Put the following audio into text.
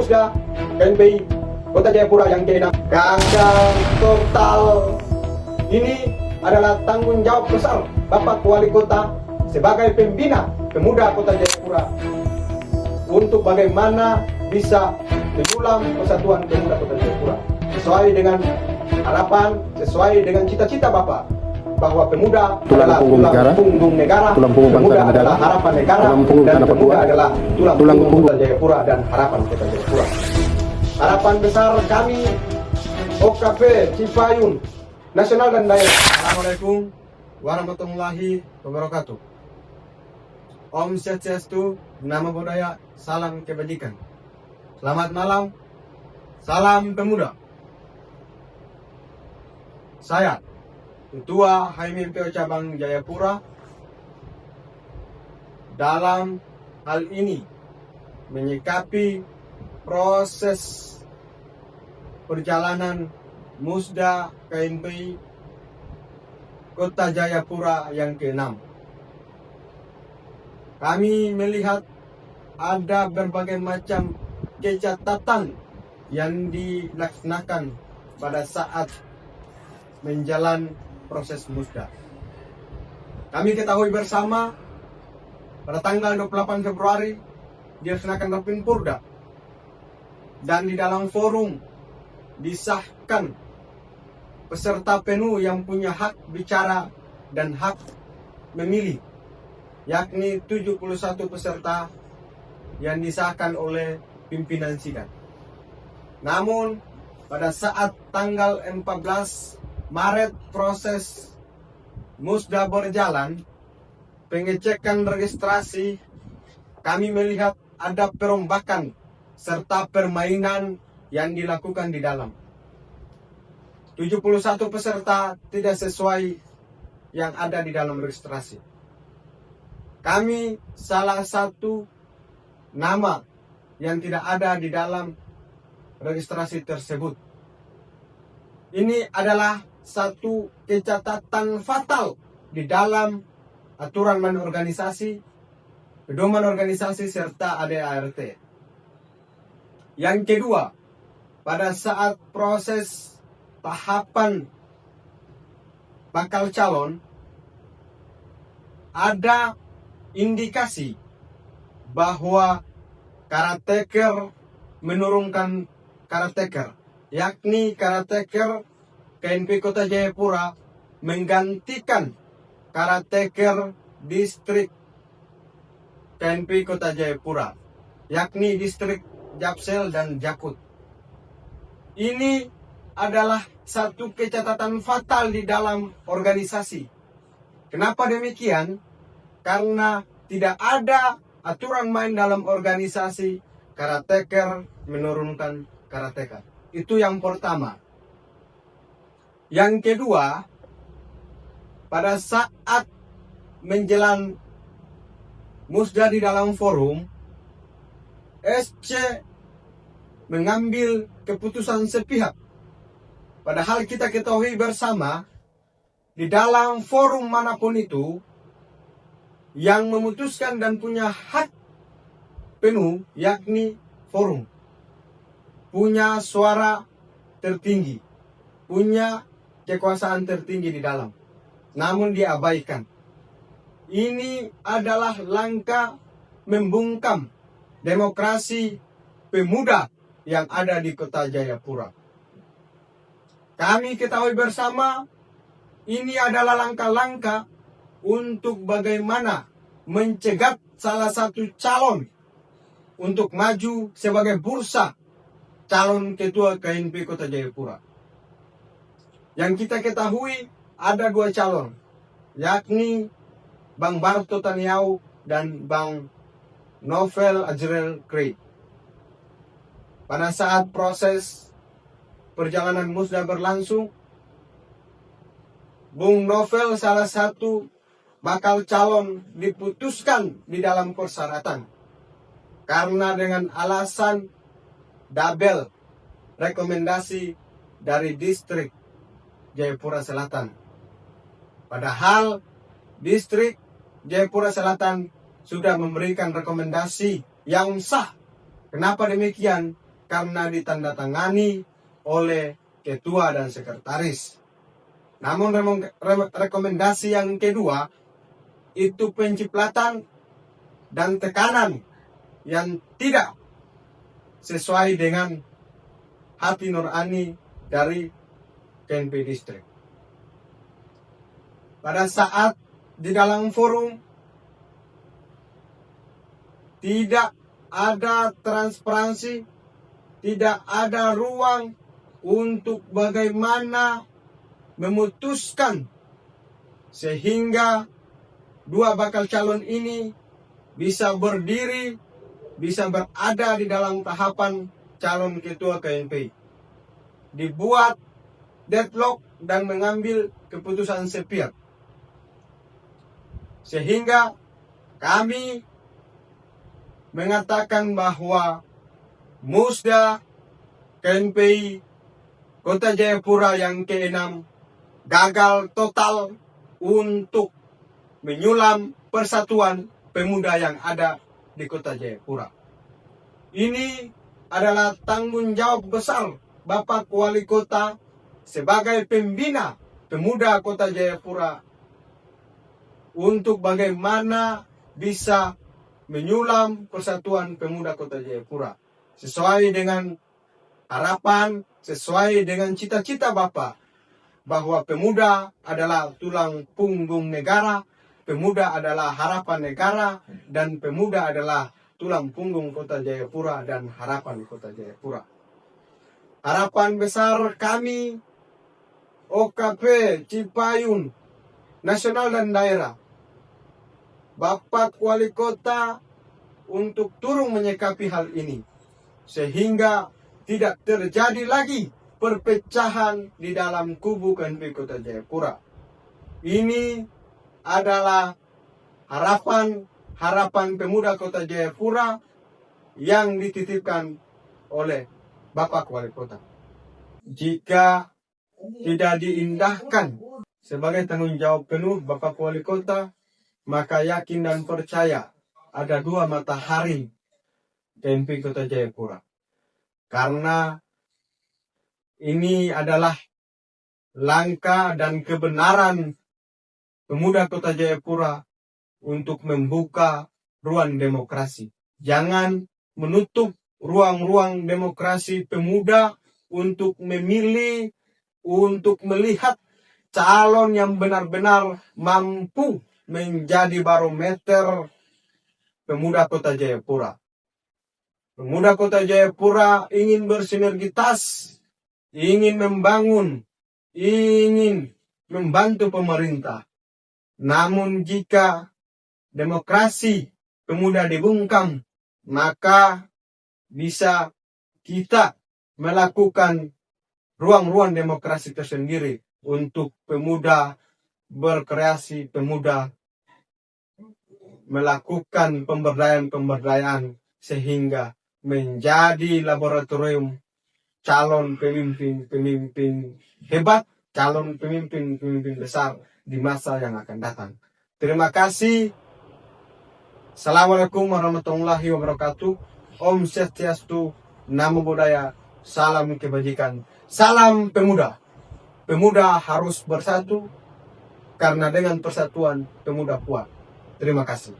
Musda KNPI Kota Jayapura yang ke-6 gagal total. Ini adalah tanggung jawab besar Bapak Wali Kota sebagai pembina pemuda Kota Jayapura untuk bagaimana bisa mendulang persatuan pemuda Kota Jayapura sesuai dengan harapan, sesuai dengan cita-cita Bapak bahwa pemuda adalah tulang punggung negara, pemuda adalah harapan negara, dan pemuda adalah tulang punggung Kota Jayapura dan harapan Kota Jayapura. Harapan besar kami OKP Cipayung nasional dan daerah. Assalamualaikum warahmatullahi wabarakatuh. Om Swastiastu, Namo Buddhaya, salam kebajikan. Selamat malam, salam pemuda. Saya Ketua HMMPO Cabang Jayapura dalam hal ini menyikapi proses perjalanan Musda KNPI Kota Jayapura yang ke-6. Kami melihat ada berbagai macam kecacatan yang dilaksanakan pada saat menjalan proses Musda. Kami ketahui bersama pada tanggal 28 Februari dilaksanakan Rapimburda dan di dalam forum disahkan peserta penuh yang punya hak bicara dan hak memilih, yakni 71 peserta yang disahkan oleh pimpinan sidang. Namun pada saat tanggal 14 Maret proses Musda berjalan, pengecekan registrasi, kami melihat ada perombakan serta permainan yang dilakukan di dalam. 71 peserta tidak sesuai yang ada di dalam registrasi. Kami salah satu nama yang tidak ada di dalam registrasi tersebut. Ini adalah satu kecacatan fatal di dalam aturan main organisasi, pedoman organisasi serta ADART. Yang kedua, pada saat proses tahapan bakal calon, ada indikasi bahwa karateker menurunkan karateker, yakni karateker KNPI Kota Jayapura menggantikan karateker distrik KNPI Kota Jayapura, yakni distrik Japsel dan Jakut. Ini adalah satu kecacatan fatal di dalam organisasi. Kenapa demikian? Karena tidak ada aturan main dalam organisasi karateker menurunkan karateker. Itu yang pertama. Yang kedua, pada saat menjelang Musda di dalam forum, SC mengambil keputusan sepihak. Padahal kita ketahui bersama, di dalam forum manapun itu, yang memutuskan dan punya hak penuh, yakni forum. Punya suara tertinggi, punya kekuasaan tertinggi di dalam. Namun diabaikan. Ini adalah langkah membungkam demokrasi pemuda yang ada di Kota Jayapura. Kami ketahui bersama, ini adalah langkah-langkah untuk bagaimana mencegat salah satu calon untuk maju sebagai bursa calon ketua KNPI Kota Jayapura. Yang kita ketahui ada dua calon, yakni Bang Barto Taniau dan Bang Novel Ajrel Craig. Pada saat proses perjalanan Musda berlangsung, Bung Novel salah satu bakal calon diputuskan di dalam persyaratan karena dengan alasan double rekomendasi dari distrik Jayapura Selatan. Padahal distrik Jayapura Selatan sudah memberikan rekomendasi yang sah. Kenapa demikian? karena ditandatangani oleh ketua dan sekretaris. Namun rekomendasi yang kedua itu penciplatan dan tekanan yang tidak sesuai dengan hati nurani dari KNP Distrik. Pada saat di dalam forum tidak ada transparansi, tidak ada ruang untuk bagaimana memutuskan sehingga dua bakal calon ini bisa berdiri, bisa berada di dalam tahapan calon ketua KNP. Dibuat deadlock dan mengambil keputusan sepihak. Sehingga kami mengatakan bahwa Musda KNP Kota Jayapura yang ke-6 gagal total untuk menyulam persatuan pemuda yang ada di Kota Jayapura. Ini adalah tanggung jawab besar Bapak Wali Kota sebagai pembina pemuda Kota Jayapura untuk bagaimana bisa menyulam persatuan pemuda Kota Jayapura sesuai dengan harapan, sesuai dengan cita-cita Bapak bahwa pemuda adalah tulang punggung negara, pemuda adalah harapan negara, dan pemuda adalah tulang punggung Kota Jayapura dan harapan Kota Jayapura. Harapan besar kami OKP Cipayung nasional dan daerah, Bapak Wali Kota untuk turun menyikapi hal ini sehingga tidak terjadi lagi perpecahan di dalam kubu KNP Kota Jayapura. Ini adalah harapan pemuda Kota Jayapura yang dititipkan oleh Bapak Wali Kota. Jika tidak diindahkan sebagai tanggung jawab penuh Bapak Wali Kota, maka yakin dan percaya ada dua matahari KNP Kota Jayapura. Karena ini adalah langkah dan kebenaran pemuda Kota Jayapura untuk membuka ruang demokrasi. Jangan menutup ruang-ruang demokrasi pemuda untuk memilih, untuk melihat calon yang benar-benar mampu menjadi barometer pemuda Kota Jayapura. Pemuda Kota Jayapura ingin bersinergitas, ingin membangun, ingin membantu pemerintah. Namun jika demokrasi pemuda dibungkam, maka bisa kita melakukan ruang-ruang demokrasi tersendiri untuk pemuda berkreasi, pemuda melakukan pemberdayaan sehingga menjadi laboratorium calon pemimpin hebat, calon pemimpin besar di masa yang akan datang. Terima kasih. Assalamualaikum warahmatullahi wabarakatuh. Om Swastiastu, Namo Buddhaya, salam kebajikan, salam pemuda. Pemuda harus bersatu karena dengan persatuan pemuda kuat. Terima kasih.